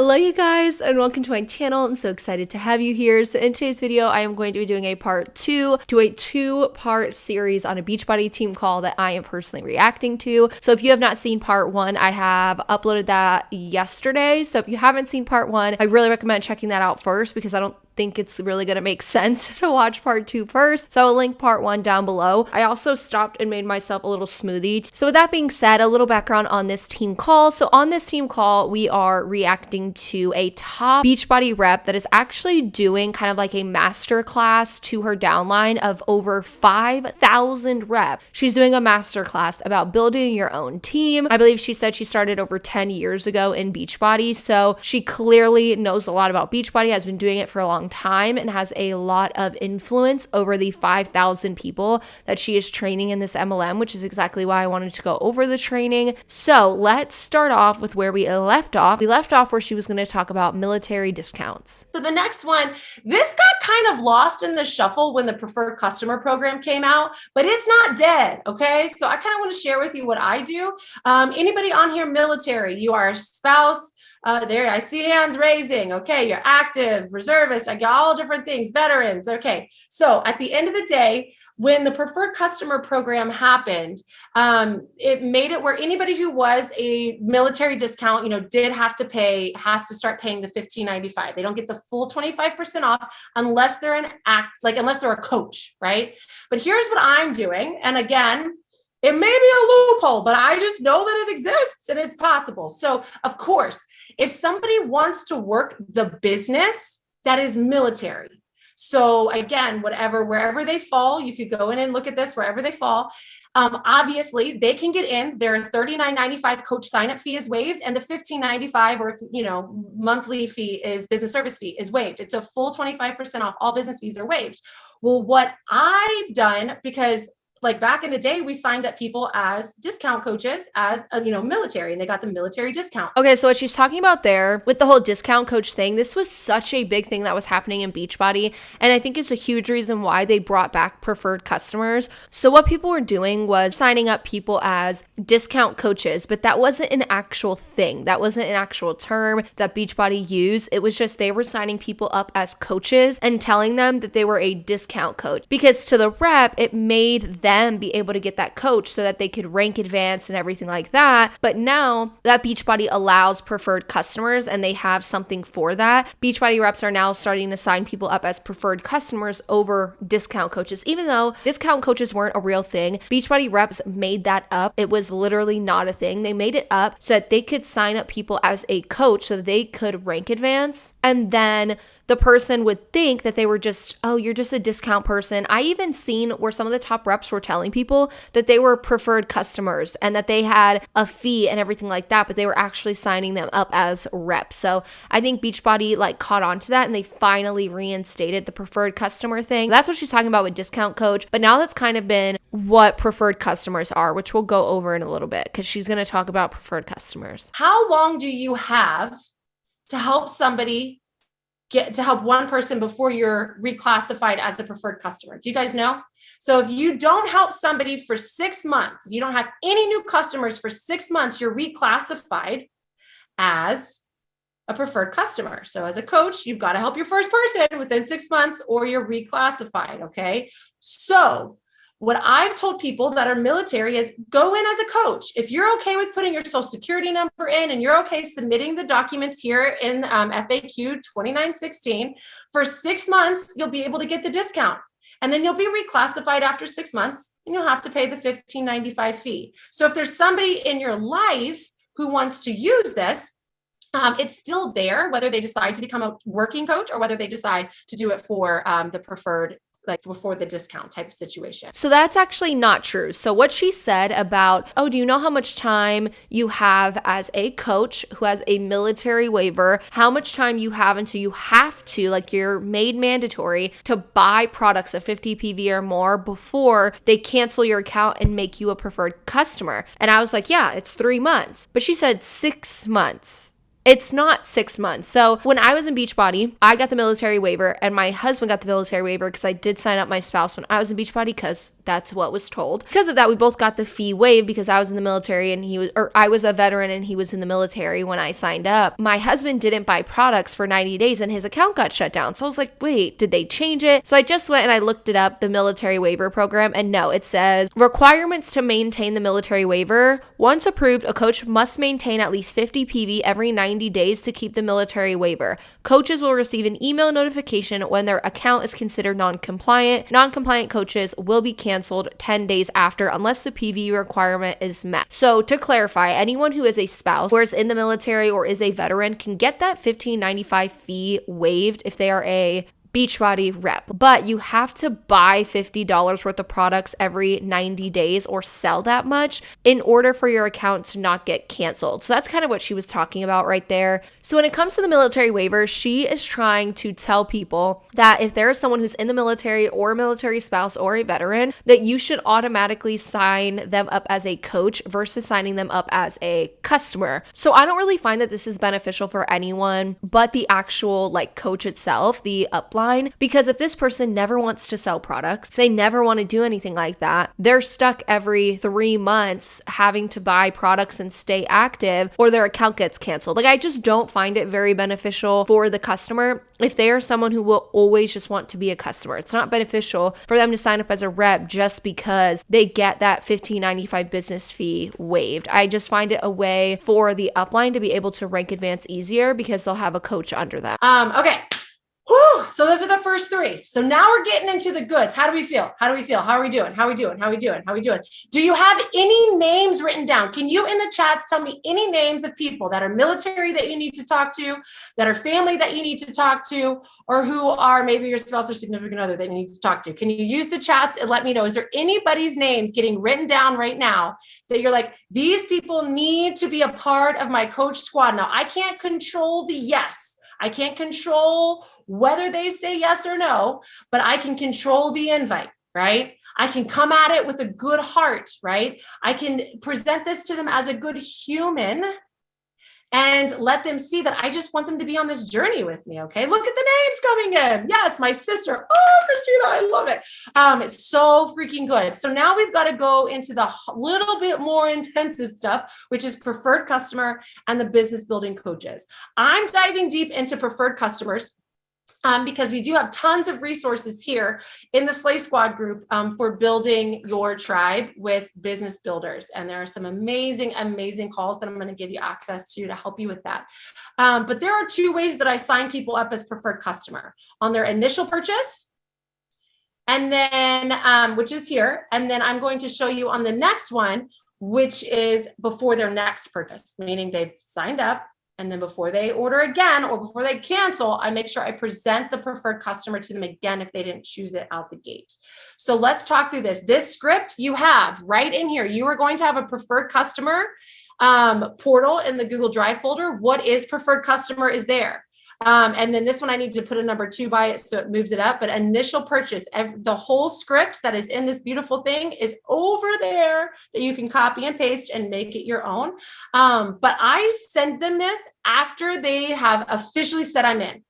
Hello you guys and welcome to my channel. I'm so excited to have you here. So in today's video, I am going to be doing a part 2 to a 2-part series on a Beachbody team call that I am personally reacting to. So if you have not seen part 1, I have uploaded that yesterday. So if you haven't seen part 1, I really recommend checking that out first because I don't think it's really going to make sense to watch part 2 first. So I'll link part 1 down below. I also stopped and made myself a little smoothie. So with that being said, a little background on this team call. So on this team call, we are reacting to a top Beachbody rep that is actually doing kind of like a master class to her downline of over 5,000 reps. She's doing a master class about building your own team. I believe she said she started over 10 years ago in Beachbody. So she clearly knows a lot about Beachbody, has been doing it for a long time and has a lot of influence over the 5,000 people that she is training in this MLM, which is exactly why I wanted to go over the training. So let's start off with where we left off. We left off where she was going to talk about military discounts. So the next one, this got kind of lost in the shuffle when the preferred customer program came out, but it's not dead. Okay. So I kind of want to share with you what I do. Anybody on here military, you are a spouse, there, I see hands raising. Okay, you're active, reservist. I got all different things, veterans. Okay, so at the end of the day, when the preferred customer program happened, it made it where anybody who was a military discount, has to start paying the $15.95. They don't get the full 25% off unless they're unless they're a coach, right? But here's what I'm doing, and again, it may be a loophole, but I just know that it exists and it's possible. So of course, if somebody wants to work the business, that is military. So again, wherever they fall, you could go in and look at this, wherever they fall. Obviously they can get in. Their $39.95 coach signup fee is waived, and the $15.95 or monthly fee is business service fee is waived. It's a full 25% off. All business fees are waived. Well, what I've done, because like back in the day, we signed up people as discount coaches as military, and they got the military discount. Okay, so what she's talking about there with the whole discount coach thing, this was such a big thing that was happening in Beachbody, and I think it's a huge reason why they brought back preferred customers. So what people were doing was signing up people as discount coaches, but that wasn't an actual thing. That wasn't an actual term that Beachbody used. It was just they were signing people up as coaches and telling them that they were a discount coach, because to the rep, it made them be able to get that coach so that they could rank advance and everything like that. But now that Beachbody allows preferred customers and they have something for that, Beachbody reps are now starting to sign people up as preferred customers over discount coaches. Even though discount coaches weren't a real thing, Beachbody reps made that up. It was literally not a thing. They made it up so that they could sign up people as a coach so that they could rank advance. And then the person would think that they were just, oh, you're just a discount person. I even seen where some of the top reps were telling people that they were preferred customers and that they had a fee and everything like that, but they were actually signing them up as reps. So I think Beachbody caught on to that and they finally reinstated the preferred customer thing. That's what she's talking about with discount coach. But now that's kind of been what preferred customers are, which we'll go over in a little bit because she's going to talk about preferred customers. How long do you have to help somebody help one person before you're reclassified as a preferred customer? Do you guys know? So if you don't help somebody for 6 months, if you don't have any new customers for 6 months, you're reclassified as a preferred customer. So as a coach, you've got to help your first person within 6 months or you're reclassified. Okay. So what I've told people that are military is go in as a coach. If you're okay with putting your social security number in and you're okay submitting the documents here in FAQ 2916, for 6 months, you'll be able to get the discount. And then you'll be reclassified after 6 months and you'll have to pay the $15.95 fee. So if there's somebody in your life who wants to use this, it's still there, whether they decide to become a working coach or whether they decide to do it for the preferred, before the discount type of situation. So that's actually not true. So what she said about, oh, do you know how much time you have as a coach who has a military waiver, how much time you have until you have to, you're made mandatory to buy products of 50 PV or more before they cancel your account and make you a preferred customer? And I was like, yeah, it's 3 months. But she said 6 months. It's not 6 months. So when I was in Beachbody, I got the military waiver and my husband got the military waiver because I did sign up my spouse when I was in Beachbody because that's what was told. Because of that, we both got the fee waived because I was in the military and I was a veteran and he was in the military when I signed up. My husband didn't buy products for 90 days and his account got shut down. So I was like, wait, did they change it? So I just went and I looked it up, the military waiver program, and no, it says requirements to maintain the military waiver. Once approved, a coach must maintain at least 50 PV every 90 days to keep the military waiver. Coaches will receive an email notification when their account is considered non-compliant. Non-compliant coaches will be canceled 10 days after unless the PV requirement is met. So to clarify, anyone who is a spouse or is in the military or is a veteran can get that $15.95 fee waived if they are a Beachbody rep, but you have to buy $50 worth of products every 90 days or sell that much in order for your account to not get canceled. So that's kind of what she was talking about right there. So when it comes to the military waiver, she is trying to tell people that if there is someone who's in the military or a military spouse or a veteran, that you should automatically sign them up as a coach versus signing them up as a customer. So I don't really find that this is beneficial for anyone but the actual coach itself, the upline. Because if this person never wants to sell products, they never want to do anything like that, they're stuck every 3 months having to buy products and stay active, or their account gets canceled. I just don't find it very beneficial for the customer if they are someone who will always just want to be a customer. It's not beneficial for them to sign up as a rep just because they get that $15.95 business fee waived. I just find it a way for the upline to be able to rank advance easier because they'll have a coach under them. Okay. Whew. So those are the first 3. So now we're getting into the goods. How do we feel? How do we feel? How are we doing? How are we doing? How are we doing? How are we doing? Do you have any names written down? Can you in the chats tell me any names of people that are military that you need to talk to, that are family that you need to talk to, or who are maybe your spouse or significant other that you need to talk to? Can you use the chats and let me know? Is there anybody's names getting written down right now that you're like, these people need to be a part of my coach squad? Now, I can't control the yes. I can't control whether they say yes or no, but I can control the invite, right? I can come at it with a good heart, right? I can present this to them as a good human and let them see that I just want them to be on this journey with me, okay? Look at the names coming in. Yes, my sister. Oh, Christina, I love it. It's so freaking good. So now we've got to go into the little bit more intensive stuff, which is preferred customer and the business building coaches. I'm diving deep into preferred customers. Because we do have tons of resources here in the Slay Squad group for building your tribe with business builders. And there are some amazing, amazing calls that I'm going to give you access to help you with that. But there are 2 ways that I sign people up as preferred customer: on their initial purchase, and then which is here. And then I'm going to show you on the next one, which is before their next purchase, meaning they've signed up. And then before they order again or before they cancel, I make sure I present the preferred customer to them again if they didn't choose it out the gate. So let's talk through this. This script you have right in here. You are going to have a preferred customer portal in the Google Drive folder. What is preferred customer is there. And then this one, I need to put a number 2 by it so it moves it up. But initial purchase, the whole script that is in this beautiful thing is over there that you can copy and paste and make it your own. But I send them this after they have officially said I'm in.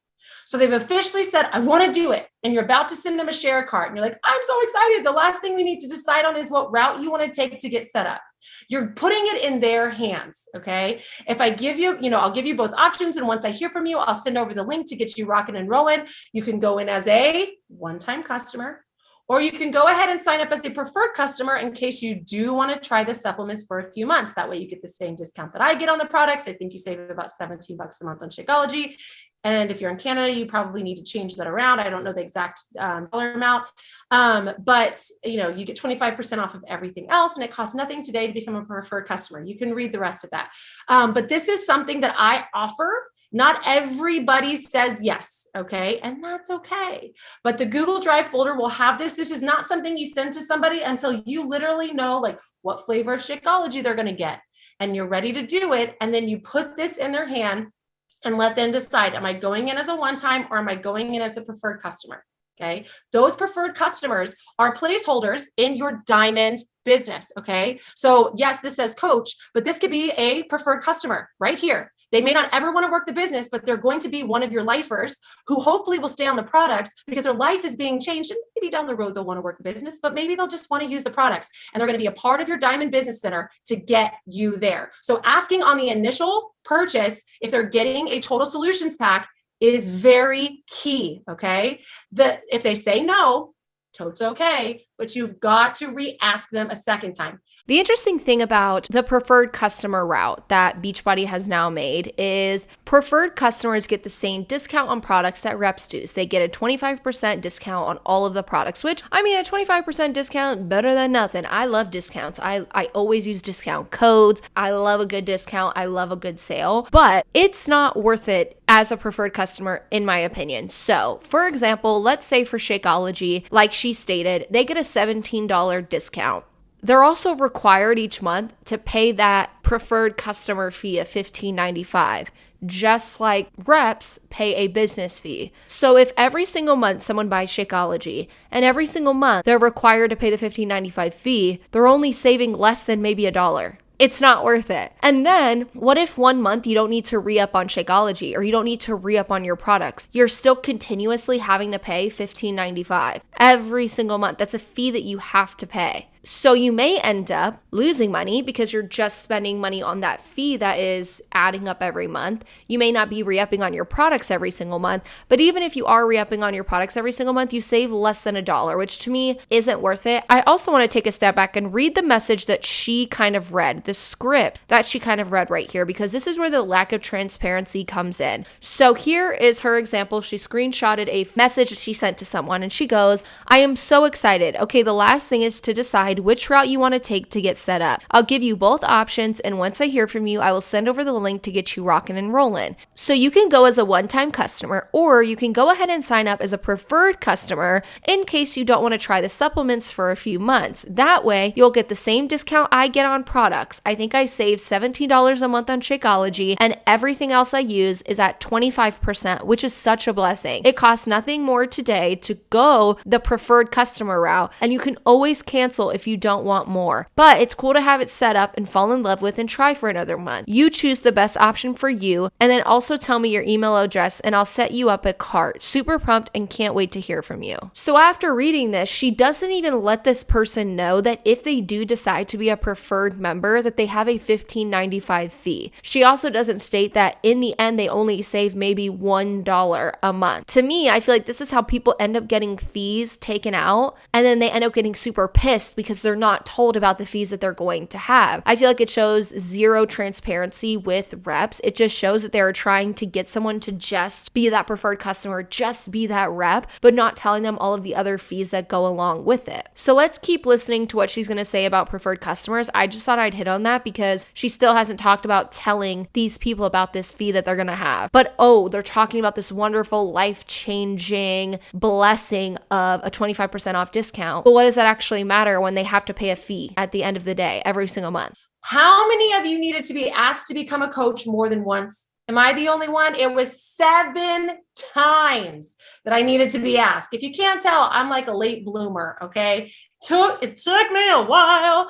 So they've officially said, I want to do it. And you're about to send them a share card. And you're like, I'm so excited. The last thing we need to decide on is what route you want to take to get set up. You're putting it in their hands. Okay. If I give you, I'll give you both options. And once I hear from you, I'll send over the link to get you rocking and rolling. You can go in as a one-time customer, or you can go ahead and sign up as a preferred customer in case you do want to try the supplements for a few months. That way you get the same discount that I get on the products. I think you save about $17 a month on Shakeology. And if you're in Canada, you probably need to change that around. I don't know the exact dollar amount, but you get 25% off of everything else, and it costs nothing today to become a preferred customer. You can read the rest of that. But this is something that I offer. Not everybody says yes, okay? And that's okay. But the Google Drive folder will have this. This is not something you send to somebody until you literally know what flavor of Shakeology they're going to get. And you're ready to do it. And then you put this in their hand and let them decide, am I going in as a one-time or am I going in as a preferred customer? Okay. Those preferred customers are placeholders in your diamond business. Okay. So yes, this says coach, but this could be a preferred customer right here. They may not ever want to work the business, but they're going to be one of your lifers who hopefully will stay on the products because their life is being changed. And maybe down the road, they'll want to work the business, but maybe they'll just want to use the products, and they're going to be a part of your Diamond Business Center to get you there. So asking on the initial purchase if they're getting a total solutions pack is very key. Okay. If they say no, totes okay, but you've got to re-ask them a second time. The interesting thing about the preferred customer route that Beachbody has now made is preferred customers get the same discount on products that reps do. So they get a 25% discount on all of the products, which, I mean, a 25% discount, better than nothing. I love discounts. I always use discount codes. I love a good discount. I love a good sale, but it's not worth it as a preferred customer, in my opinion. So, for example, let's say for Shakeology, like she stated, they get a $17 discount. They're also required each month to pay that preferred customer fee of $15.95, just like reps pay a business fee. So if every single month someone buys Shakeology and every single month they're required to pay the $15.95 fee, they're only saving less than maybe $1. It's not worth it. And then what if one month you don't need to re-up on Shakeology, or you don't need to re-up on your products? You're still continuously having to pay $15.95 every single month. That's a fee that you have to pay. So you may end up losing money because you're just spending money on that fee that is adding up every month. You may not be re-upping on your products every single month, but even if you are re-upping on your products every single month, you save less than $1, which to me isn't worth it. I also want to take a step back and read the message that she kind of read, the script that she kind of read right here, because this is where the lack of transparency comes in. So here is her example. She screenshotted a message that she sent to someone, and she goes, "I am so excited. Okay, the last thing is to decide which route you want to take to get set up. I'll give you both options, and once I hear from you, I will send over the link to get you rocking and rolling." So you can go as a one-time customer, or you can go ahead and sign up as a preferred customer in case you don't want to try the supplements for a few months. That way, you'll get the same discount I get on products. I think I save $17 a month on Shakeology, and everything else I use is at 25%, which is such a blessing. It costs nothing more today to go the preferred customer route, and you can always cancel if you don't want more. But it's cool to have it set up and fall in love with and try for another month. You choose the best option for you, and then also tell me your email address and I'll set you up a cart. Super pumped and can't wait to hear from you. So after reading this, she doesn't even let this person know that if they do decide to be a preferred member, that they have a $15.95 fee. She also doesn't state that in the end, they only save maybe $1 a month. To me, I feel like this is how people end up getting fees taken out, and then they end up getting super pissed because they're not told about the fees that they're going to have. I feel like it shows zero transparency with reps. It just shows that they're trying to get someone to just be that preferred customer, just be that rep, but not telling them all of the other fees that go along with it. So let's keep listening to what she's going to say about preferred customers. I just thought I'd hit on that because she still hasn't talked about telling these people about this fee that they're going to have. But they're talking about this wonderful life-changing blessing of a 25% off discount. But what does that actually matter when they have to pay a fee at the end of the day every single month? How many of you needed to be asked to become a coach more than once? Am I the only one? It was 7 times that I needed to be asked. If you can't tell, I'm like a late bloomer, okay? It took me a while.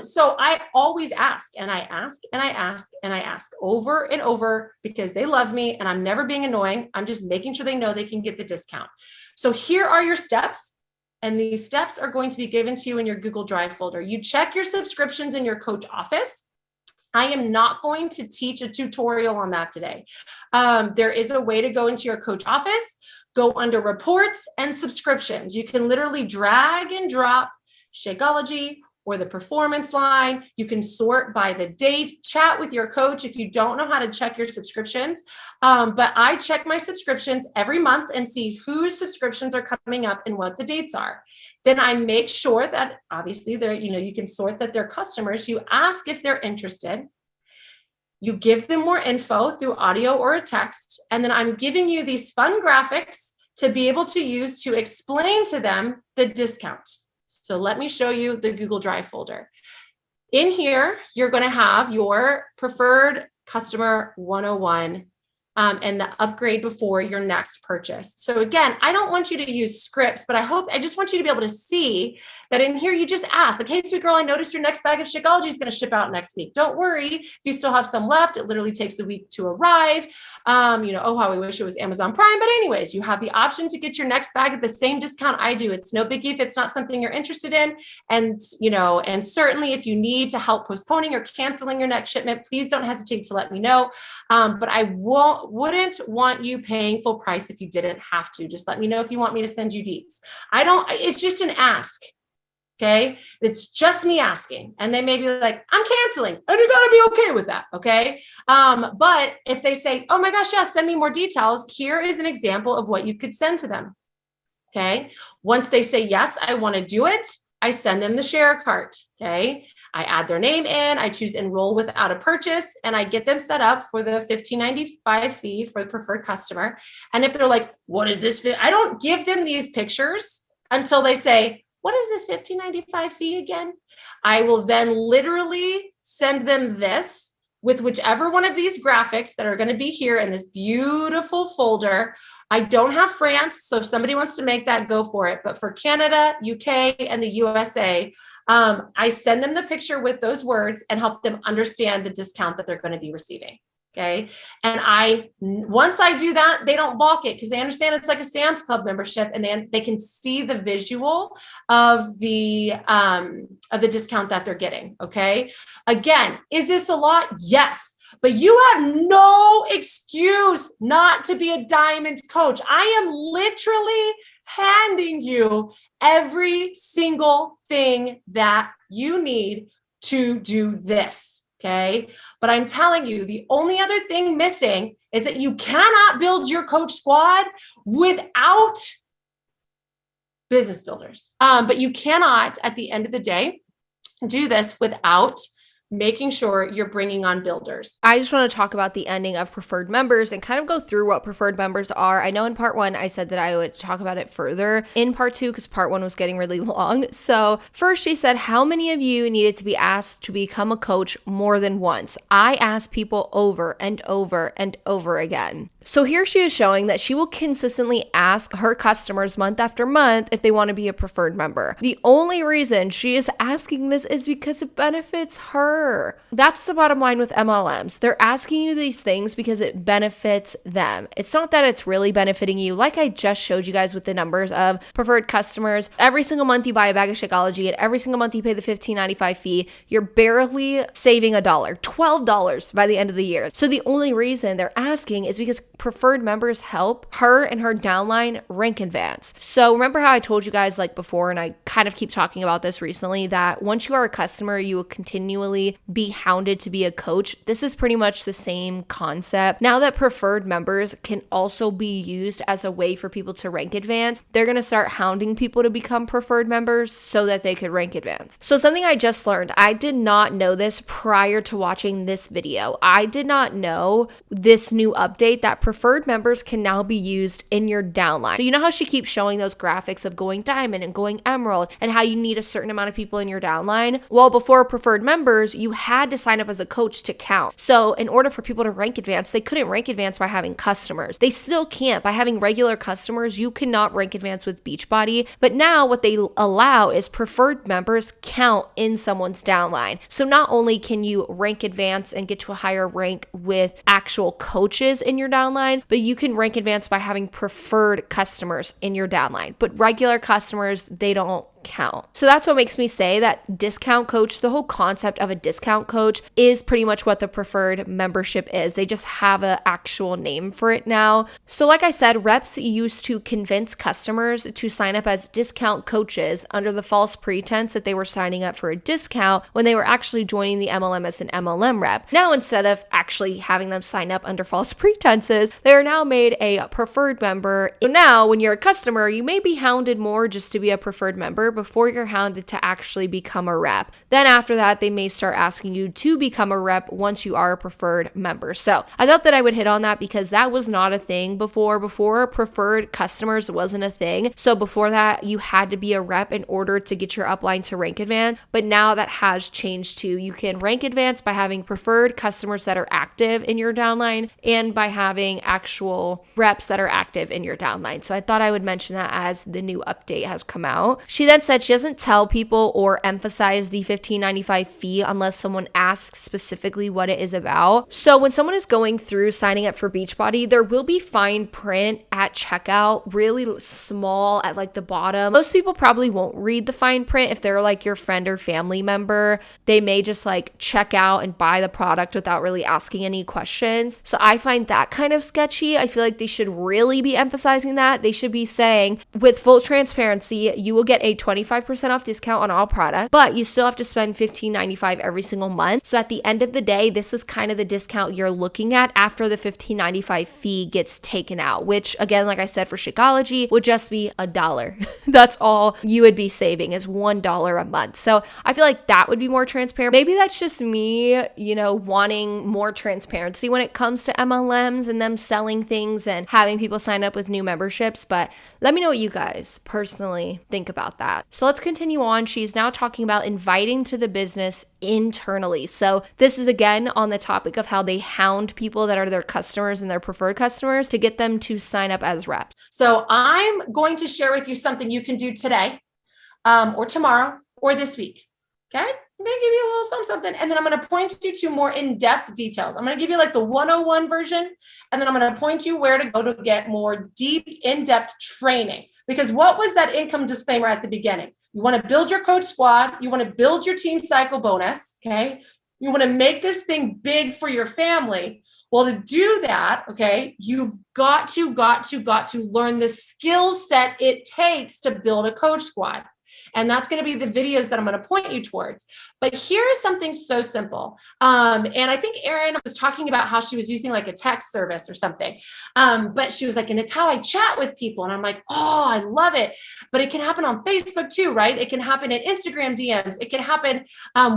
So I always ask, and I ask, and I ask, and I ask over and over because they love me and I'm never being annoying. I'm just making sure they know they can get the discount. So here are your steps. And these steps are going to be given to you in your Google Drive folder. You check your subscriptions in your coach office. I am not going to teach a tutorial on that today. There is a way to go into your coach office, go under reports and subscriptions. You can literally drag and drop Shakeology or the performance line. You can sort by the date, chat with your coach if you don't know how to check your subscriptions. But I check my subscriptions every month and see whose subscriptions are coming up and what the dates are. Then I make sure that obviously you can sort that they're customers. You ask if they're interested. You give them more info through audio or a text. And then I'm giving you these fun graphics to be able to use to explain to them the discount. So let me show you the Google Drive folder. In here, you're going to have your preferred customer 101 and the upgrade before your next purchase. So again, I don't want you to use scripts, but I just want you to be able to see that in here, you just ask, like, hey, sweet girl, I noticed your next bag of Shakeology is going to ship out next week. Don't worry. If you still have some left, it literally takes a week to arrive. Oh, how we wish it was Amazon Prime. But anyways, you have the option to get your next bag at the same discount I do. It's no biggie if it's not something you're interested in. And certainly if you need to help postponing or canceling your next shipment, please don't hesitate to let me know. But I wouldn't want you paying full price if you didn't have to. Just let me know if you want me to send you deets. It's just an ask. Okay. It's just me asking. And they may be like, I'm canceling. And you got to be okay with that. Okay. But if they say, oh my gosh, yes, send me more details. Here is an example of what you could send to them. Okay. Once they say, yes, I want to do it, I send them the share cart. Okay. I add their name in, I choose enroll without a purchase, and I get them set up for the $15.95 fee for the preferred customer. And if they're like, what is this? I don't give them these pictures until they say, what is this $15.95 fee again? I will then literally send them this with whichever one of these graphics that are going to be here in this beautiful folder. I don't have France, so if somebody wants to make that, go for it. But for Canada, UK, and the USA, I send them the picture with those words and help them understand the discount that they're going to be receiving. Okay. And once I do that, they don't balk it because they understand it's like a Sam's Club membership, and they can see the visual of the discount that they're getting. Okay. Again, is this a lot? Yes. But you have no excuse not to be a diamond coach. I am literally handing you every single thing that you need to do this. Okay. But I'm telling you, the only other thing missing is that you cannot build your coach squad without business builders. But you cannot, at the end of the day, do this without making sure you're bringing on builders. I just want to talk about the ending of preferred members and kind of go through what preferred members are. I know in part 1, I said that I would talk about it further in part 2 because part 1 was getting really long. So first she said, how many of you needed to be asked to become a coach more than once? I asked people over and over and over again. So here she is showing that she will consistently ask her customers month after month if they want to be a preferred member. The only reason she is asking this is because it benefits her. That's the bottom line with MLMs. They're asking you these things because it benefits them. It's not that it's really benefiting you. Like I just showed you guys with the numbers of preferred customers. Every single month you buy a bag of Shakeology, and every single month you pay the $15.95 fee. You're barely saving $1, $12 by the end of the year. So the only reason they're asking is because preferred members help her and her downline rank advance. So remember how I told you guys like before, and I kind of keep talking about this recently, that once you are a customer, you will continually be hounded to be a coach. This is pretty much the same concept. Now that preferred members can also be used as a way for people to rank advance, they're going to start hounding people to become preferred members so that they could rank advance. So something I just learned, I did not know this prior to watching this video. I did not know this new update that preferred members can now be used in your downline. So you know how she keeps showing those graphics of going diamond and going emerald and how you need a certain amount of people in your downline? Well, before preferred members, you had to sign up as a coach to count. So in order for people to rank advance, they couldn't rank advance by having customers. They still can't. By having regular customers, you cannot rank advance with Beachbody. But now what they allow is preferred members count in someone's downline. So not only can you rank advance and get to a higher rank with actual coaches in your downline, but you can rank advance by having preferred customers in your downline. But regular customers, they don't count. So that's what makes me say that discount coach, the whole concept of a discount coach, is pretty much what the preferred membership is. They just have an actual name for it now. So like I said, reps used to convince customers to sign up as discount coaches under the false pretense that they were signing up for a discount when they were actually joining the MLM as an MLM rep. Now, instead of actually having them sign up under false pretenses, they are now made a preferred member. And now when you're a customer, you may be hounded more just to be a preferred member, before you're hounded to actually become a rep. Then after that, they may start asking you to become a rep once you are a preferred member. So I thought that I would hit on that because that was not a thing before. Before, preferred customers wasn't a thing. So before that, you had to be a rep in order to get your upline to rank advance. But now that has changed too. You can rank advance by having preferred customers that are active in your downline and by having actual reps that are active in your downline. So I thought I would mention that as the new update has come out. She then said she doesn't tell people or emphasize the $15.95 fee unless someone asks specifically what it is about. So when someone is going through signing up for Beachbody, there will be fine print at checkout, really small at like the bottom. Most people probably won't read the fine print if they're like your friend or family member. They may just like check out and buy the product without really asking any questions. So I find that kind of sketchy. I feel like they should really be emphasizing that. They should be saying, with full transparency, you will get a 25% off discount on all products, but you still have to spend $15.95 every single month. So at the end of the day, this is kind of the discount you're looking at after the $15.95 fee gets taken out, which again, like I said, for Shakeology would just be $1. That's all you would be saving is $1 a month. So I feel like that would be more transparent. Maybe that's just me, wanting more transparency when it comes to MLMs and them selling things and having people sign up with new memberships. But let me know what you guys personally think about that. So let's continue on. She's now talking about inviting to the business internally. So this is again on the topic of how they hound people that are their customers and their preferred customers to get them to sign up as reps. So I'm going to share with you something you can do today, or tomorrow, or this week. Okay. I'm going to give you a little something, and then I'm going to point you to more in-depth details. I'm going to give you like the 101 version, and then I'm going to point you where to go to get more deep, in-depth training. Because what was that income disclaimer at the beginning? You want to build your coach squad. You want to build your team cycle bonus. Okay. You want to make this thing big for your family. Well, to do that, okay, you've got to learn the skill set it takes to build a coach squad. And that's going to be the videos that I'm going to point you towards. But here is something so simple. And I think Erin was talking about how she was using like a text service or something. But she was like, and it's how I chat with people. And I'm like, oh, I love it. But it can happen on Facebook too, right? It can happen in Instagram DMs. It can happen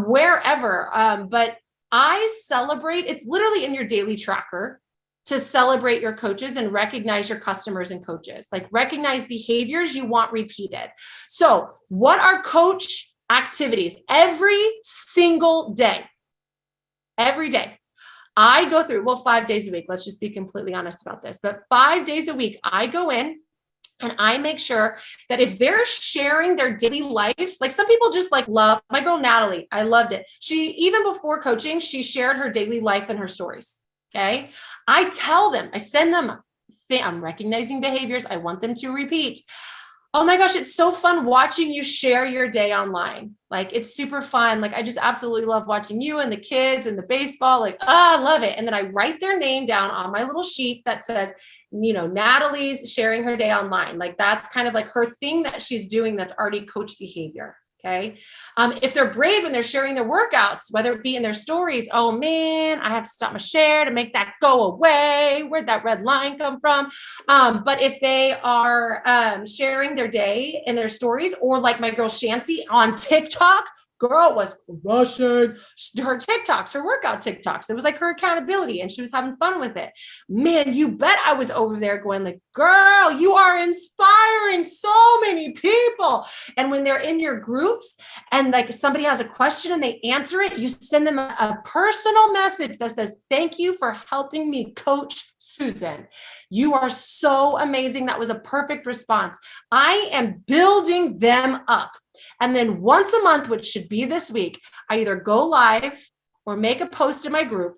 wherever. But I celebrate, it's literally in your daily tracker to celebrate your coaches and recognize your customers and coaches, like recognize behaviors you want repeated. So what are coach activities? Every single day, I go through, 5 days a week. Let's just be completely honest about this, but 5 days a week, I go in and I make sure that if they're sharing their daily life, like some people just like love my girl, Natalie, I loved it. She, even before coaching, she shared her daily life in her stories. Okay. I tell them, I send them, I'm recognizing behaviors. I want them to repeat. Oh my gosh, it's so fun watching you share your day online. Like it's super fun. Like I just absolutely love watching you and the kids and the baseball. Like, I love it. And then I write their name down on my little sheet that says, Natalie's sharing her day online. Like that's kind of like her thing that she's doing that's already coach behavior. Okay. If they're brave and they're sharing their workouts, whether it be in their stories, oh man, I have to stop my share to make that go away. Where'd that red line come from? But if they are sharing their day in their stories, or like my girl Shancy on TikTok, girl was crushing her TikToks, her workout TikToks. It was like her accountability and she was having fun with it. Man, you bet I was over there going like, girl, you are inspiring so many people. And when they're in your groups and like somebody has a question and they answer it, you send them a personal message that says, thank you for helping me coach Susan. You are so amazing. That was a perfect response. I am building them up. And then once a month, which should be this week, I either go live or make a post in my group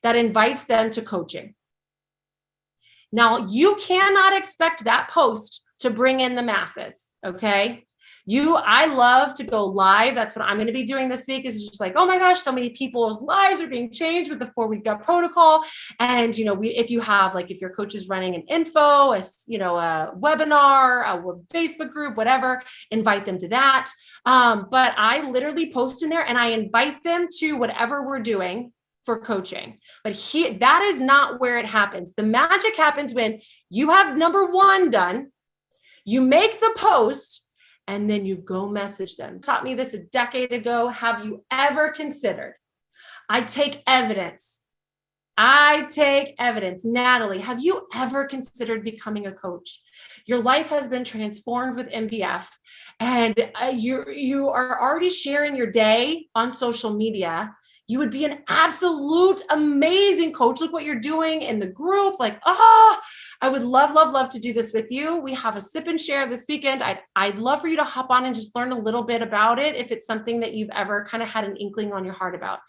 that invites them to coaching. Now, you cannot expect that post to bring in the masses, okay? I love to go live. That's what I'm going to be doing this week, is just like, oh my gosh, so many people's lives are being changed with the 4-week gut protocol. And, if you have, like, if your coach is running an info, a webinar, a Facebook group, whatever, invite them to that. But I literally post in there and I invite them to whatever we're doing for coaching. But that is not where it happens. The magic happens when you have number 1 done, you make the post, and then you go message them. Taught me this a decade ago. Have you ever considered? I take evidence. Natalie, have you ever considered becoming a coach? Your life has been transformed with MBF, and you are already sharing your day on social media. You would be an absolute amazing coach. Look what you're doing in the group. Like, I would love to do this with you. We have a sip and share this weekend. I'd love for you to hop on and just learn a little bit about it if it's something that you've ever kind of had an inkling on your heart about.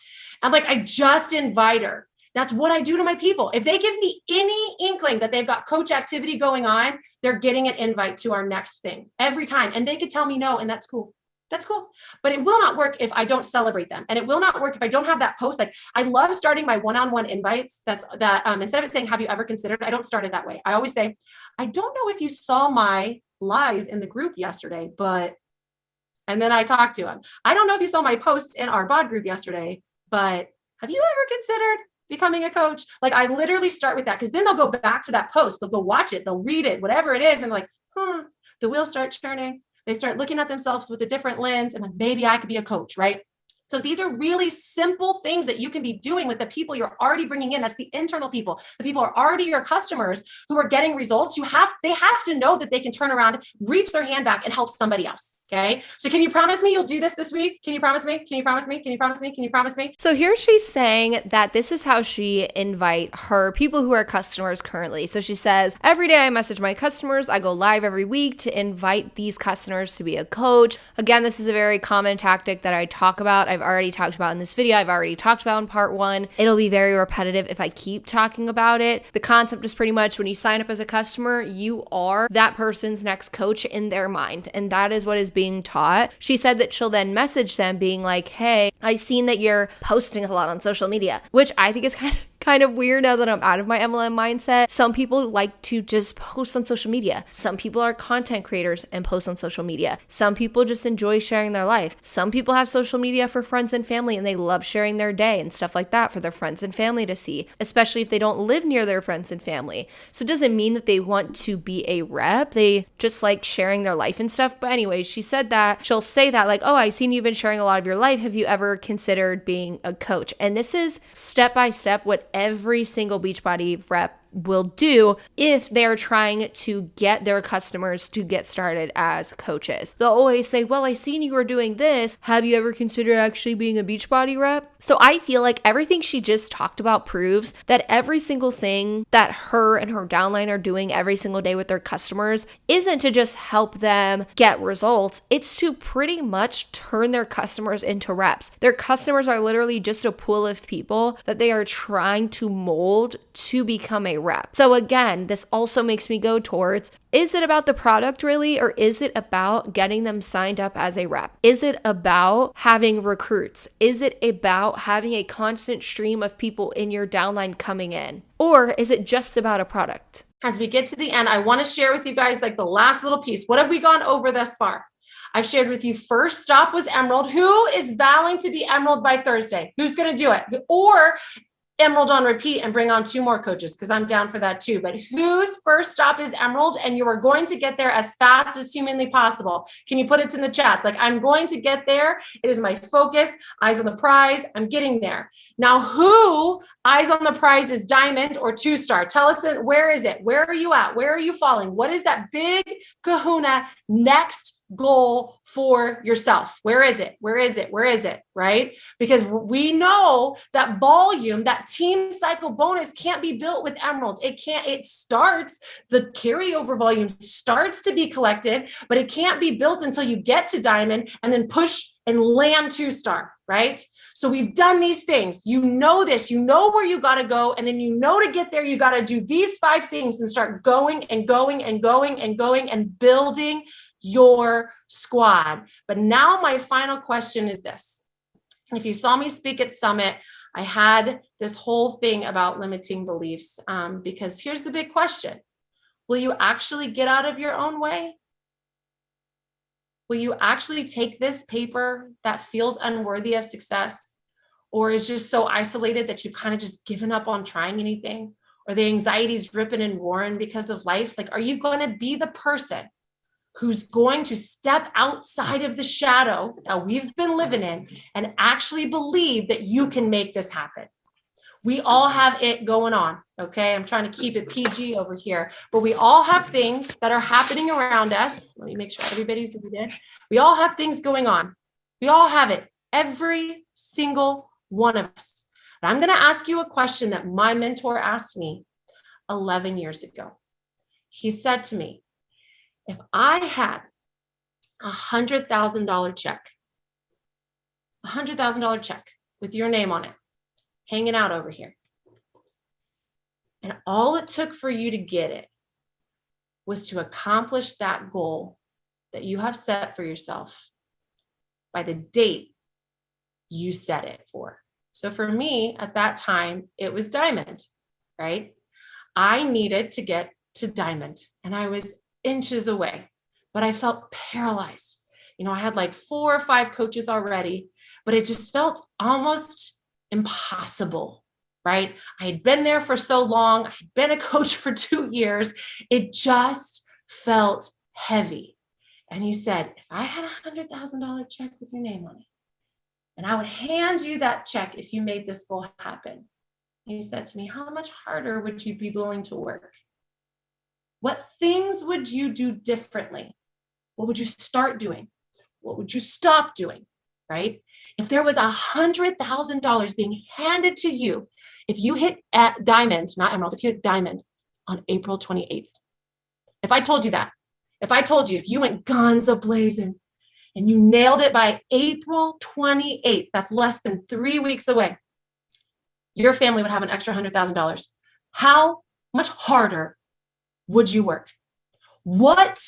And like, I just invite her. That's what I do to my people. If they give me any inkling that they've got coach activity going on, they're getting an invite to our next thing every time. And they could tell me no, and that's cool. That's cool. But it will not work if I don't celebrate them. And it will not work if I don't have that post. Like, I love starting my one-on-one invites. Instead of it saying, have you ever considered? I don't start it that way. I always say, I don't know if you saw my live in the group yesterday, and then I talk to them. I don't know if you saw my post in our bod group yesterday, but have you ever considered becoming a coach? Like, I literally start with that, because then they'll go back to that post. They'll go watch it. They'll read it, whatever it is. And like, the wheels start turning. They start looking at themselves with a different lens, and like, maybe I could be a coach, right? So these are really simple things that you can be doing with the people you're already bringing in. That's the internal people. The people are already your customers who are getting results. They have to know that they can turn around, reach their hand back, and help somebody else. Okay. So can you promise me you'll do this week? Can you promise me? Can you promise me? Can you promise me? Can you promise me? So here she's saying that this is how she invite her people who are customers currently. So she says, every day I message my customers. I go live every week to invite these customers to be a coach. Again, this is a very common tactic that I talk about. I've already talked about in this video. I've already talked about in part 1. It'll be very repetitive if I keep talking about it. The concept is pretty much when you sign up as a customer, you are that person's next coach in their mind. And that is what is being taught. She said that she'll then message them being like, hey, I've seen that you're posting a lot on social media, which I think is kind of weird now that I'm out of my MLM mindset. Some people like to just post on social media. Some people are content creators and post on social media. Some people just enjoy sharing their life. Some people have social media for friends and family, and they love sharing their day and stuff like that for their friends and family to see, especially if they don't live near their friends and family. So it doesn't mean that they want to be a rep. They just like sharing their life and stuff. But anyways, she said that she'll say that like, oh, I've seen you've been sharing a lot of your life. Have you ever considered being a coach? And this is step by step what every single Beachbody rep will do if they're trying to get their customers to get started as coaches. They'll always say, well, I seen you were doing this. Have you ever considered actually being a Beachbody rep? So I feel like everything she just talked about proves that every single thing that her and her downline are doing every single day with their customers isn't to just help them get results. It's to pretty much turn their customers into reps. Their customers are literally just a pool of people that they are trying to mold to become a rep. So again, this also makes me go towards, is it about the product really, or is it about getting them signed up as a rep? Is it about having recruits? Is it about having a constant stream of people in your downline coming in? Or is it just about a product? As we get to the end, I want to share with you guys like the last little piece. What have we gone over thus far? I've shared with you first stop was Emerald. Who is vowing to be Emerald by Thursday? Who's going to do it? Or Emerald on repeat and bring on 2 more coaches, because I'm down for that too. But whose first stop is Emerald, and you are going to get there as fast as humanly possible? Can you put it in the chats? Like, I'm going to get there. It is my focus. Eyes on the prize. I'm getting there. Now, who eyes on the prize is Diamond or 2-star? Tell us, where is it? Where are you at? Where are you falling? What is that big kahuna next goal for yourself? Where is it? Where is it? Where is it? Right? Because we know that volume, that team cycle bonus can't be built with Emerald. It starts, the carryover volume starts to be collected, but it can't be built until you get to Diamond and then push and land 2-star, right? So we've done these things. You know this, you know where you got to go. And then you know to get there, you got to do these 5 things and start going and going and going and going and building your squad. But now my final question is this. If you saw me speak at Summit, I had this whole thing about limiting beliefs, because here's the big question. Will you actually get out of your own way? Will you actually take this paper that feels unworthy of success, or is just so isolated that you've kind of just given up on trying anything, or the anxiety's ripping and roaring because of life? Like, are you going to be the person who's going to step outside of the shadow that we've been living in and actually believe that you can make this happen. We all have it going on, okay? I'm trying to keep it PG over here, but we all have things that are happening around us. Let me make sure everybody's muted. We all have things going on. We all have it, every single one of us. But I'm going to ask you a question that my mentor asked me 11 years ago. He said to me, if I had $100,000 check, $100,000 check with your name on it, hanging out over here, and all it took for you to get it was to accomplish that goal that you have set for yourself by the date you set it for. So for me, at that time, it was diamond, right? I needed to get to diamond, and I was inches away, but I felt paralyzed. I had like 4 or 5 coaches already, but it just felt almost impossible, right? I had been there for so long. I had been a coach for 2 years. It just felt heavy. And he said, if I had $100,000 check with your name on it, and I would hand you that check if you made this goal happen. And he said to me, how much harder would you be willing to work? What things would you do differently? What would you start doing? What would you stop doing? Right? If there was $100,000 being handed to you, if you hit at diamond, not emerald, if you hit diamond on April 28th, if I told you that, if you went guns a-blazing and you nailed it by April 28th, that's less than 3 weeks away, your family would have an extra $100,000. How much harder would you work? What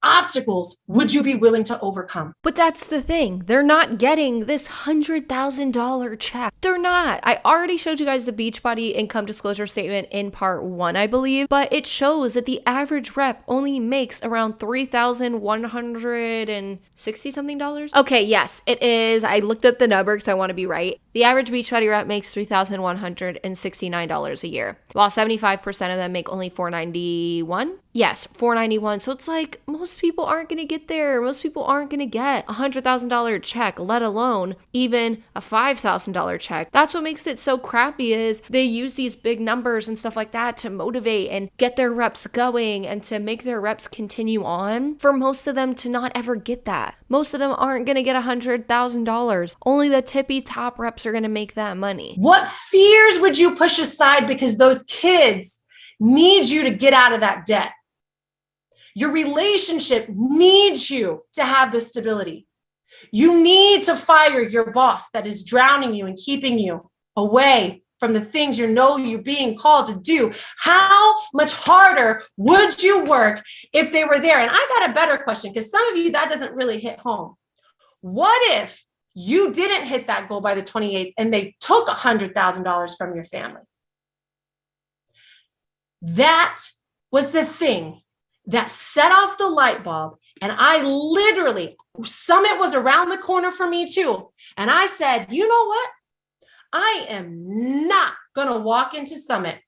obstacles would you be willing to overcome? But that's the thing. They're not getting this $100,000 check. They're not. I already showed you guys the Beachbody income disclosure statement in part 1, I believe, but it shows that the average rep only makes around $3,160 something dollars. Okay, yes, it is. I looked up the number because I want to be right. The average Beachbody rep makes $3,169 a year, while 75% of them make only $491. Yes, $491. So it's like most people aren't going to get there. Most people aren't going to get a $100,000 check, let alone even a $5,000 check. That's what makes it so crappy is they use these big numbers and stuff like that to motivate and get their reps going and to make their reps continue on. For most of them to not ever get that. Most of them aren't going to get $100,000. Only the tippy top reps are going to make that money. What fears would you push aside because those kids need you to get out of that debt? Your relationship needs you to have this stability. You need to fire your boss that is drowning you and keeping you away from the things you're being called to do. How much harder would you work if they were there? And I got a better question because some of you, that doesn't really hit home. What if you didn't hit that goal by the 28th and they took $100,000 from your family? That was the thing that set off the light bulb. And I literally, Summit was around the corner for me too. And I said, you know what? I am not going to walk into Summit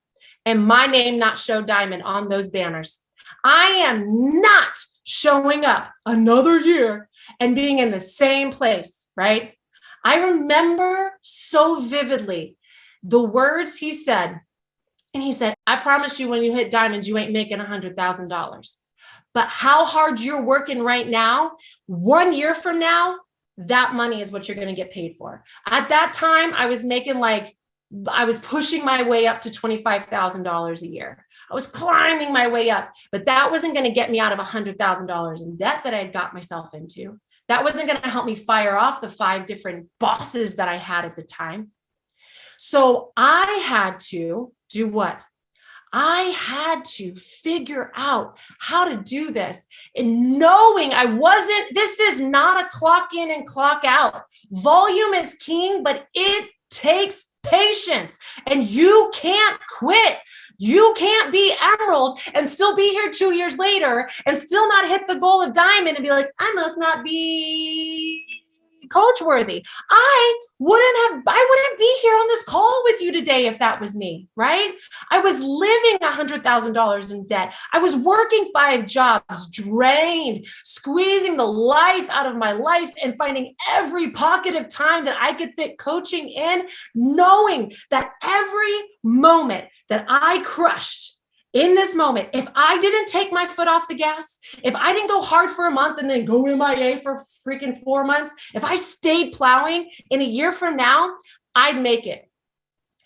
and my name not show diamond on those banners. I am not showing up another year and being in the same place, right? I remember so vividly the words he said. And he said, I promise you when you hit diamonds, you ain't making $100,000. But how hard you're working right now, 1 year from now, that money is what you're going to get paid for. At that time, I was pushing my way up to $25,000 a year. I was climbing my way up, but that wasn't going to get me out of $100,000 in debt that I had got myself into. That wasn't going to help me fire off the 5 different bosses that I had at the time. So I had to do what? I had to figure out how to do this and knowing this is not a clock in and clock out. Volume is king, but it takes patience and you can't quit. You can't be emerald and still be here 2 years later and still not hit the goal of diamond and be like, I must not be coach worthy. I wouldn't be here on this call with you today if that was me, right? I was living $100,000 in debt. I was working 5 jobs, drained, squeezing the life out of my life and finding every pocket of time that I could fit coaching in, knowing that every moment that I crushed in this moment, if I didn't take my foot off the gas, if I didn't go hard for a month and then go MIA for freaking 4 months, if I stayed plowing, in a year from now, I'd make it.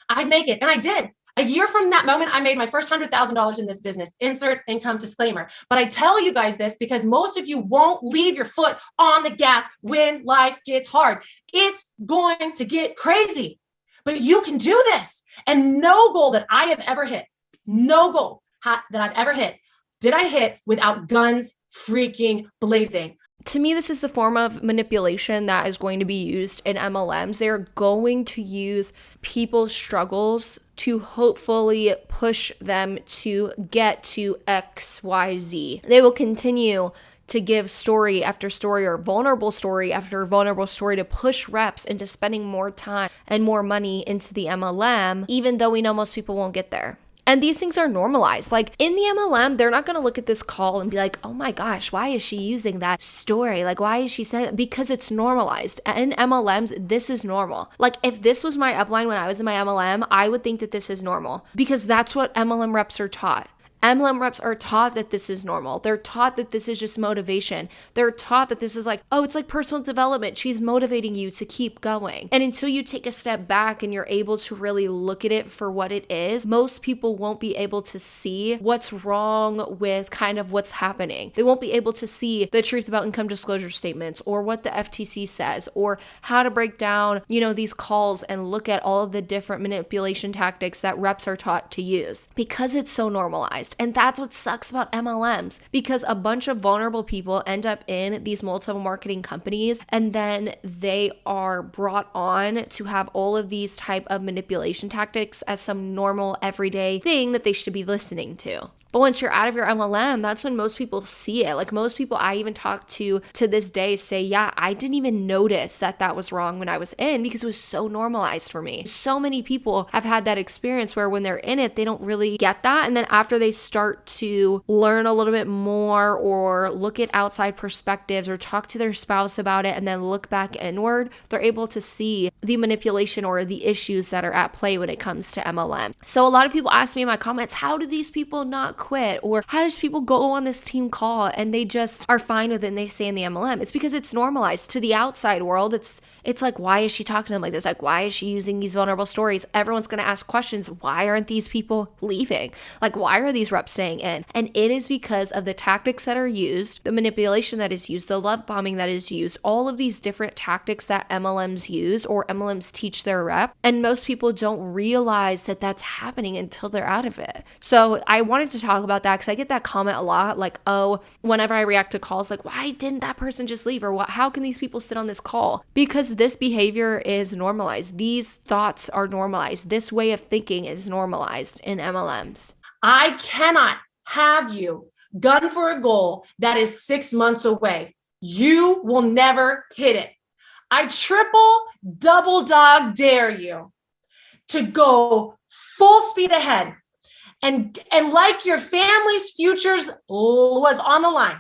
And I did. A year from that moment, I made my first $100,000 in this business. Insert income disclaimer. But I tell you guys this because most of you won't leave your foot on the gas when life gets hard. It's going to get crazy, but you can do this. And no goal that I have ever hit, no goal that I've ever hit, did I hit without guns freaking blazing. To me, this is the form of manipulation that is going to be used in MLMs. They're going to use people's struggles to hopefully push them to get to XYZ. They will continue to give story after story or vulnerable story after vulnerable story to push reps into spending more time and more money into the MLM, even though we know most people won't get there. And these things are normalized. Like in the MLM, they're not going to look at this call and be like, oh my gosh, why is she using that story? Like, why is she saying it? Because it's normalized. In MLMs, this is normal. Like if this was my upline when I was in my MLM, I would think that this is normal because that's what MLM reps are taught. MLM reps are taught that this is normal. They're taught that this is just motivation. They're taught that this is like, oh, it's like personal development. She's motivating you to keep going. And until you take a step back and you're able to really look at it for what it is, most people won't be able to see what's wrong with kind of what's happening. They won't be able to see the truth about income disclosure statements or what the FTC says or how to break down, these calls and look at all of the different manipulation tactics that reps are taught to use because it's so normalized. And that's what sucks about MLMs, because a bunch of vulnerable people end up in these multi-level marketing companies, and then they are brought on to have all of these type of manipulation tactics as some normal everyday thing that they should be listening to. But once you're out of your MLM, that's when most people see it. Like most people I even talk to this day say, yeah, I didn't even notice that was wrong when I was in because it was so normalized for me. So many people have had that experience where when they're in it, they don't really get that. And then after they start to learn a little bit more or look at outside perspectives or talk to their spouse about it and then look back inward, they're able to see the manipulation or the issues that are at play when it comes to MLM. So a lot of people ask me in my comments, how do these people not quit? Or how does people go on this team call and they just are fine with it and they stay in the MLM? It's because it's normalized. To the outside world, it's like, why is she talking to them like this? Like, why is she using these vulnerable stories? Everyone's going to ask questions. Why aren't these people leaving? Like, why are these reps staying in? And it is because of the tactics that are used, the manipulation that is used, the love bombing that is used, all of these different tactics that MLMs use or MLMs teach their rep. And most people don't realize that that's happening until they're out of it. So I wanted to talk about that because I get that comment a lot, like, oh, whenever I react to calls, like, why didn't that person just leave? Or how can these people sit on this call? Because this behavior is normalized. These thoughts are normalized. This way of thinking is normalized in MLMs. I cannot have you gun for a goal that is 6 months away. You will never hit it. I triple, double dog dare you to go full speed ahead. And like your family's futures was on the line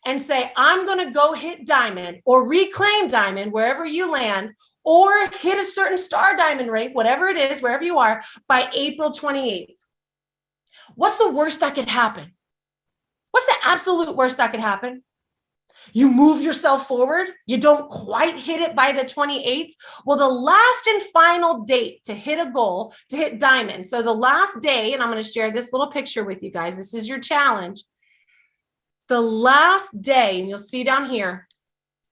and say, I'm going to go hit diamond or reclaim diamond wherever you land, or hit a certain star diamond rate, whatever it is, wherever you are, by April 28th. What's the worst that could happen? What's the absolute worst that could happen? You move yourself forward. You don't quite hit it by the 28th. Well, the last and final date to hit a goal, to hit diamond. So the last day, and I'm going to share this little picture with you guys. This is your challenge. The last day, and you'll see down here,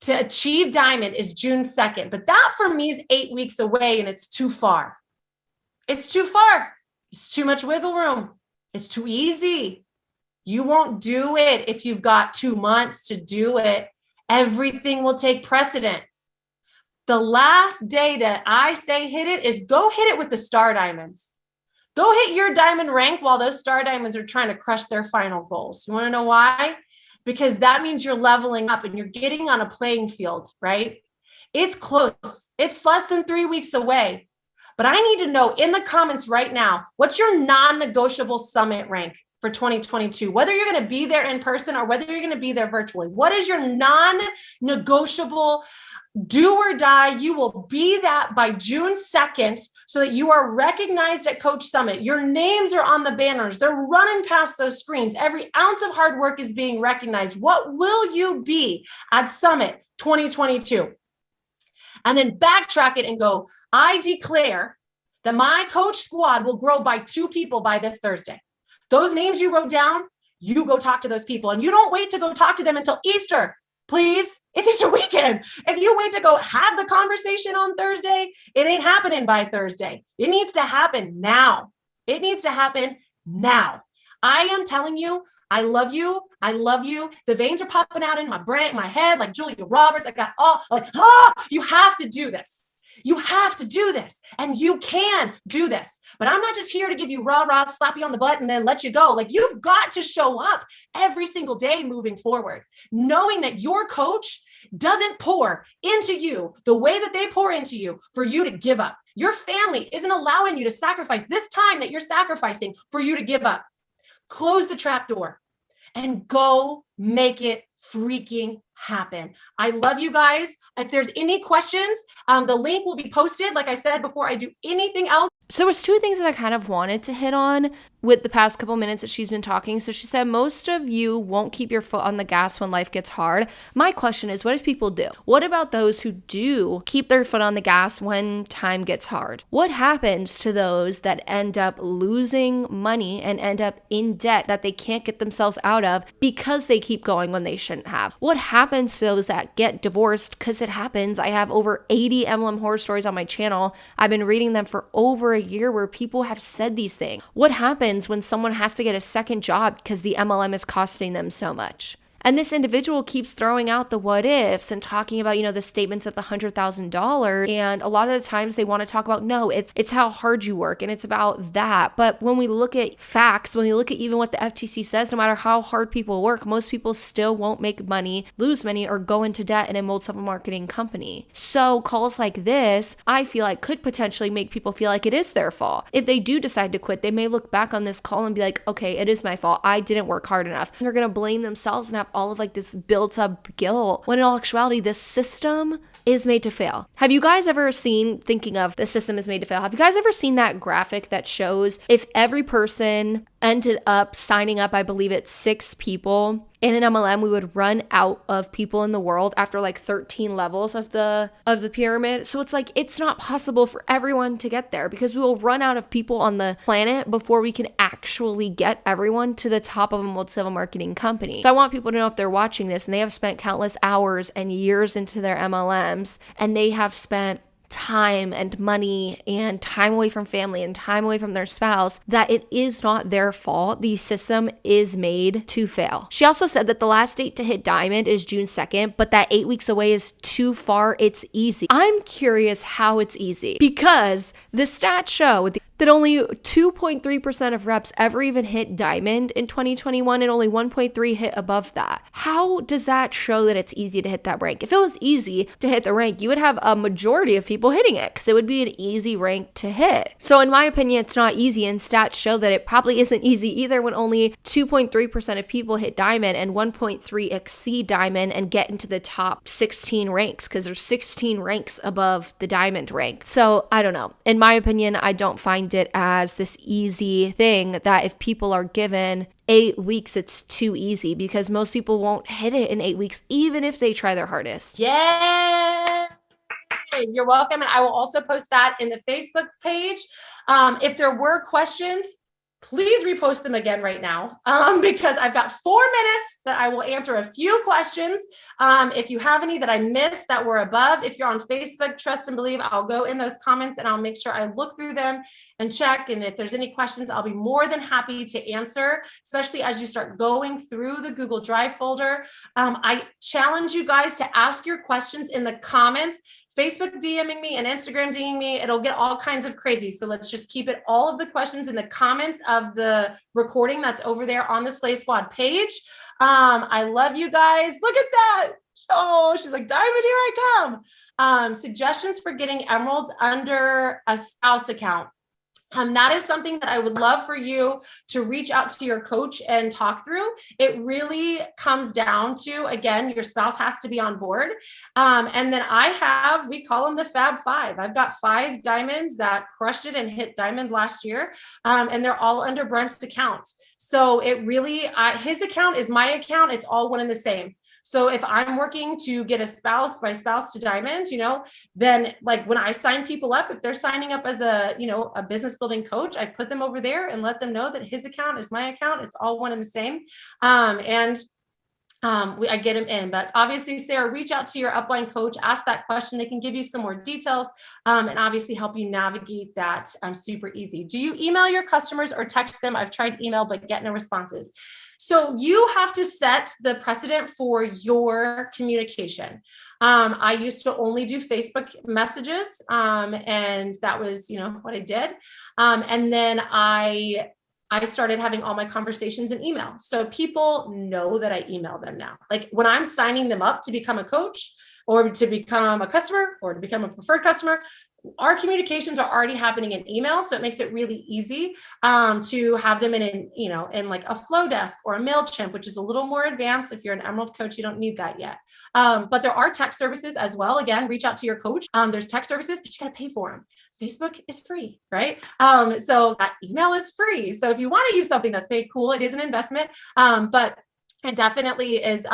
to achieve diamond is June 2nd. But that for me is 8 weeks away, and it's too far. It's too far. It's too much wiggle room. It's too easy. You won't do it if you've got 2 months to do it. Everything will take precedent. The last day that I say hit it is go hit it with the star diamonds. Go hit your diamond rank while those star diamonds are trying to crush their final goals. You want to know why? Because that means you're leveling up and you're getting on a playing field, right? It's close. It's less than 3 weeks away. But I need to know in the comments right now, what's your non-negotiable summit rank for 2022? Whether you're going to be there in person or whether you're going to be there virtually, what is your non-negotiable do or die? You will be that by June 2nd so that you are recognized at Coach Summit. Your names are on the banners. They're running past those screens. Every ounce of hard work is being recognized. What will you be at Summit 2022? And then backtrack it and go, I declare that my coach squad will grow by 2 people by this Thursday. Those names you wrote down, you go talk to those people. And you don't wait to go talk to them until Easter. Please, it's Easter weekend. If you wait to go have the conversation on Thursday, it ain't happening by Thursday. It needs to happen now. It needs to happen now. I am telling you, I love you. I love you. The veins are popping out in my brain, my head, like Julia Roberts. I got all like, you have to do this. You have to do this and you can do this. But I'm not just here to give you rah, slap you on the butt and then let you go. Like you've got to show up every single day moving forward, knowing that your coach doesn't pour into you the way that they pour into you for you to give up. Your family isn't allowing you to sacrifice this time that you're sacrificing for you to give up. Close the trap door and go make it freaking happen. I love you guys. If there's any questions, the link will be posted, like I said, before I do anything else. So there was 2 things that I kind of wanted to hit on with the past couple minutes that she's been talking. So she said, most of you won't keep your foot on the gas when life gets hard. My question is, what if people do? What about those who do keep their foot on the gas when time gets hard? What happens to those that end up losing money and end up in debt that they can't get themselves out of because they keep going when they shouldn't have? What happens to those that get divorced? Because it happens. I have over 80 MLM horror stories on my channel. I've been reading them for over a year where people have said these things. What happens when someone has to get a second job because the MLM is costing them so much? And this individual keeps throwing out the what ifs and talking about, the statements of the $100,000. And a lot of the times they want to talk about, no, it's how hard you work and it's about that. But when we look at facts, when we look at even what the FTC says, no matter how hard people work, most people still won't make money, lose money, or go into debt in a multi-level marketing company. So calls like this, I feel like could potentially make people feel like it is their fault. If they do decide to quit, they may look back on this call and be like, okay, it is my fault. I didn't work hard enough. And they're going to blame themselves and have all of like this built up guilt, when in all actuality, this system is made to fail. Have you guys ever seen, thinking of the system is made to fail, have you guys ever seen that graphic that shows if every person ended up signing up, I believe it's 6 people in an MLM, we would run out of people in the world after like 13 levels of the pyramid. So it's like, it's not possible for everyone to get there because we will run out of people on the planet before we can actually get everyone to the top of a multi-level marketing company. So I want people to know, if they're watching this and they have spent countless hours and years into their MLMs and they have spent time and money and time away from family and time away from their spouse, that it is not their fault. The system is made to fail. She also said that the last date to hit diamond is June 2nd, but that 8 weeks away is too far. It's easy. I'm curious how it's easy, because the stats show that only 2.3% of reps ever even hit diamond in 2021 and only 1.3 hit above that. How does that show that it's easy to hit that rank? If it was easy to hit the rank, you would have a majority of people hitting it because it would be an easy rank to hit. So in my opinion, it's not easy, and stats show that it probably isn't easy either when only 2.3% of people hit diamond and 1.3 exceed diamond and get into the top 16 ranks, because there's 16 ranks above the diamond rank. So I don't know. In my opinion, I don't find it as this easy thing that if people are given 8 weeks, it's too easy, because most people won't hit it in 8 weeks, even if they try their hardest. Yeah. You're welcome. And I will also post that in the Facebook page. If there were questions, please repost them again right now, because I've got 4 minutes that I will answer a few questions. If you have any that I missed that were above, if you're on Facebook, trust and believe, I'll go in those comments and I'll make sure I look through them and check. And if there's any questions, I'll be more than happy to answer, especially as you start going through the Google Drive folder. I challenge you guys to ask your questions in the comments. Facebook DMing me and Instagram DMing me, it'll get all kinds of crazy. So let's just keep it, all of the questions in the comments of the recording that's over there on the Slay Squad page. I love you guys. Look at that. Oh, she's like, Diamond, here I come. Suggestions for getting emeralds under a spouse account. That is something that I would love for you to reach out to your coach and talk through. It really comes down to, again, your spouse has to be on board. And then we call them the Fab Five. I've got 5 diamonds that crushed it and hit diamond last year. And they're all under Brent's account. So it really, his account is my account. It's all one and the same. So if I'm working to get my spouse to diamond, then like when I sign people up, if they're signing up as a business building coach, I put them over there and let them know that his account is my account. It's all one and the same. I get them in, but obviously, Sarah, reach out to your upline coach, ask that question. They can give you some more details and obviously help you navigate that super easy. Do you email your customers or text them? I've tried email, but get no responses. So you have to set the precedent for your communication. I used to only do Facebook messages, and that was, what I did. And then I started having all my conversations in email. So people know that I email them now. Like when I'm signing them up to become a coach or to become a customer or to become a preferred customer, our communications are already happening in email. So it makes it really easy to have them in like a Flow Desk or a MailChimp, which is a little more advanced. If you're an Emerald coach, you don't need that yet. But there are text services as well. Again, reach out to your coach. There's text services, but you got to pay for them. Facebook is free, right? So that email is free. So if you want to use something that's paid, cool, it is an investment. But it definitely is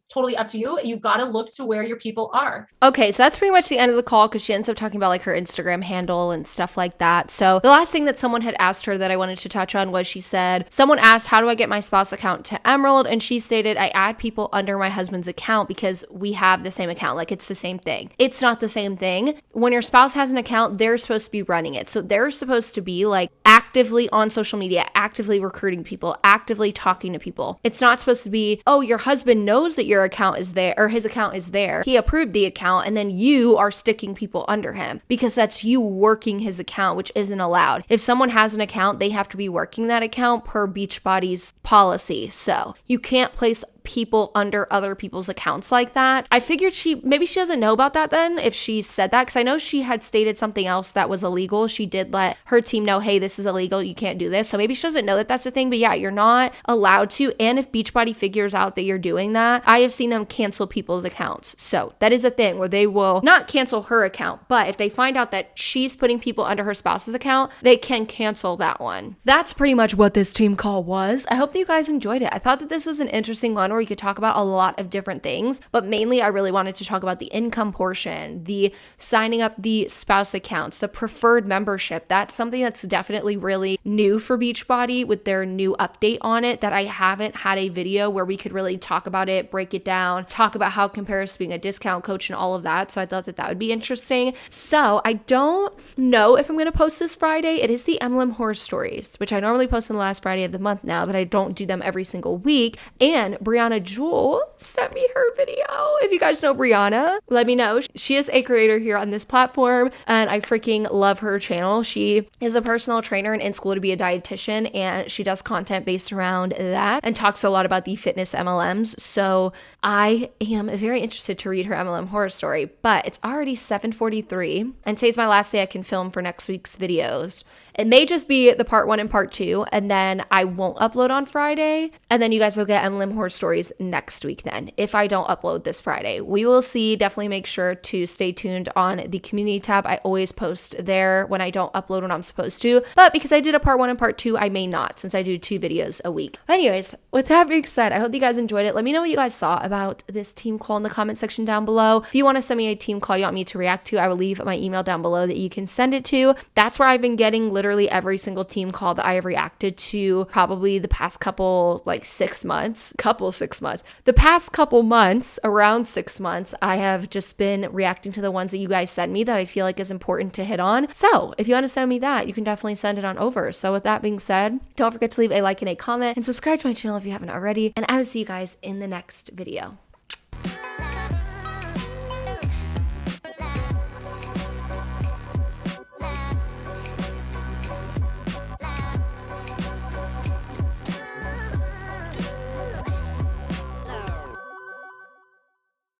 totally up to you. You got to look to where your people are. Okay, so that's pretty much the end of the call because she ends up talking about like her Instagram handle and stuff like that. So the last thing that someone had asked her that I wanted to touch on was she said, someone asked, how do I get my spouse account to Emerald? And she stated, I add people under my husband's account because we have the same account. Like it's the same thing. It's not the same thing. When your spouse has an account, they're supposed to be running it. So they're supposed to be like actively on social media, actively recruiting people, actively talking to people. It's not supposed to be, oh, your husband knows that your account is there or his account is there. He approved the account and then you are sticking people under him because that's you working his account, which isn't allowed. If someone has an account, they have to be working that account per Beachbody's policy. So you can't place people under other people's accounts like that. I figured maybe she doesn't know about that then if she said that, because I know she had stated something else that was illegal. She did let her team know, hey, this is illegal, you can't do this. So maybe she doesn't know that that's a thing, but yeah, you're not allowed to. And if Beachbody figures out that you're doing that, I have seen them cancel people's accounts. So that is a thing where they will not cancel her account, but if they find out that she's putting people under her spouse's account, they can cancel that one. That's pretty much what this team call was. I hope that you guys enjoyed it. I thought that this was an interesting one where you could talk about a lot of different things, but mainly I really wanted to talk about the income portion, the signing up the spouse accounts, the preferred membership. That's something that's definitely really new for Beachbody with their new update on it that I haven't had a video where we could really talk about it, break it down, talk about how it compares to being a discount coach and all of that. So I thought that would be interesting. So I don't know if I'm going to post this Friday. It is the MLM horror stories, which I normally post on the last Friday of the month now that I don't do them every single week. And Brianna Jewel sent me her video. If you guys know Brianna, let me know. She is a creator here on this platform and I freaking love her channel. She is a personal trainer and in school to be a dietitian, and she does content based around that and talks a lot about the fitness MLMs. So I am very interested to read her MLM horror story, but it's already 7:43 and today's my last day I can film for next week's videos. It may just be the part 1 and part 2, and then I won't upload on Friday, and then you guys will get MLM horror stories next week then, if I don't upload this Friday. We will see. Definitely make sure to stay tuned on the community tab. I always post there when I don't upload when I'm supposed to, but because I did a part 1 and part 2, I may not, since I do 2 videos a week. But anyways, with that being said, I hope you guys enjoyed it. Let me know what you guys thought about this team call in the comment section down below. If you want to send me a team call you want me to react to, I will leave my email down below that you can send it to. That's where I've been getting literally every single team call that I have reacted to probably the past couple, like 6 months, the past couple months, around 6 months, I have just been reacting to the ones that you guys send me that I feel like is important to hit on. So if you want to send me that, you can definitely send it on over. So with that being said, don't forget to leave a like and a comment and subscribe to my channel if you haven't already. And I will see you guys in the next video.